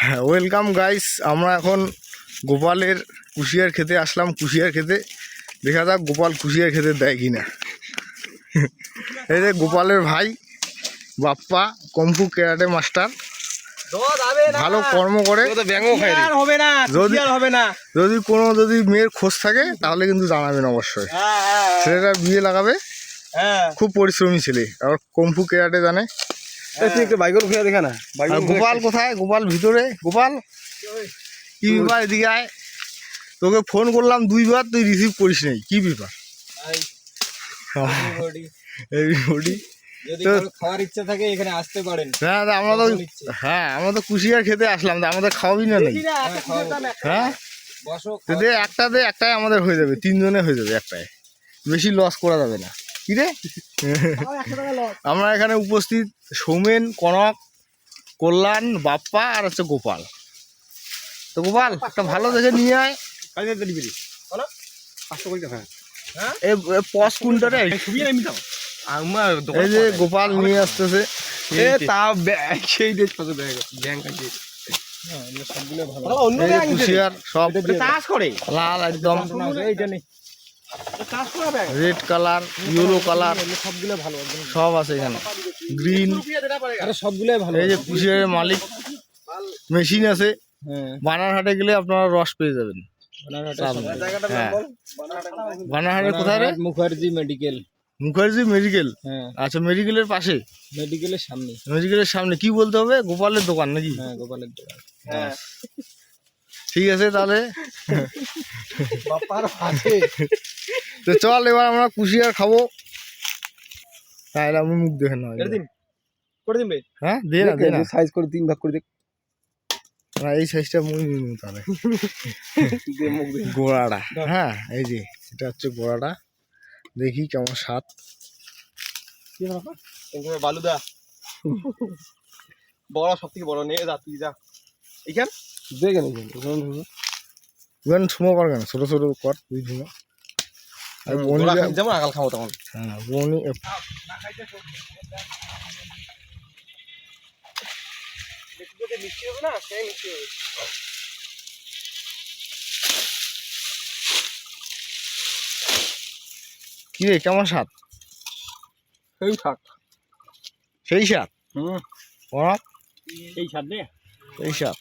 হ্যাঁ, welcome guys. আমরা এখন গোপালের কুশিয়ার খেতে আসলাম। কুশিয়ার খেতে দেখা যাক গোপাল কুশিয়ার খেতে দেয় কিনা। এই যে গোপালের ভাই বাপ্পা, কম্ফু ক্যারাটে মাস্টার, ভালো কর্ম করে। যদি কোনো মেয়ের খোঁজ থাকে তাহলে কিন্তু জানাবেন অবশ্যই। ছেলেটা বিয়ে লাগাবে, খুব পরিশ্রমী ছেলে, আর কম্ফু ক্যারাটে জানে। গোপাল কোথায়? গোপাল ভিতরে। গোপাল কি ব্যাপার? এদিকে আয়। তোকে ফোন করলাম 2 বার, তুই রিসিভ করিস নাই, কি ব্যাপার? খাওয়ার ইচ্ছা থাকে এখানে আসতে পারেন। আমরা তো কুশিয়ার খেতে আসলাম, আমাদের খাওয়াবি না নাকি? হ্যাঁ, একটাই আমাদের হয়ে যাবে, 3 জনে হয়ে যাবে একটাই, বেশি লস করা যাবে না। কি রে? আমরা এখানে উপস্থিত সৌমেন, কনক, কল্যাণ, বাপ্পা আর হচ্ছে গোপাল। তো গোপাল একটা ভালো দেখে নিয়ে আয়। এই যে গোপাল নিয়ে আসতেছে, সব লাল, একদম রেড কালার, ইয়েলো কালার, সব আছে এখানে, গ্রিন, সবগুলো ভালো। এই যে কুশিয়ারের মালিক, মেশিন আছে। বানারহাটে গেলে আপনারা রস পেয়ে যাবেন। হ্যাঁ, বানারহাটে কোথায় রে? মুখার্জি মেডিকেল। মুখার্জি মেডিকেল? আচ্ছা, মেডিকেলের পাশে, মেডিকেলের সামনে। মেডিকেলের সামনে কি বলতে হবে? গোপালের দোকান নাকি? হ্যাঁ, গোপালের দোকান। ঠিক আছে তাহলে। তো চল, এবার আমরা কুশিয়ার খাবো। তাহলে আমি মুখ দেখে না, হ্যাঁ দে না, সাইজ করে 3 ভাগ করে দেখ। না, এই সাইজটা মুখ নিয়ে তাহলে। গোড়াটা, হ্যাঁ এই যে এটা হচ্ছে গোড়াটা, দেখি কেমন স্বাদ। বালুদা বড়, সব থেকে বড় নিয়ে যা, তুই যা। এইখান দেখে ঠুমো কর কেন? ছোট ছোট কর, তুই ঠুমো। যেমন আগাল খাবো তখন। হ্যাঁ, বনি মিষ্টি হবে না, সেই মিষ্টি হবে। কি রে, কেমন স্বাদ? সেই স্বাদ, সেই স্বাদ। সেই স্বাদ রে, সেই স্বাদ।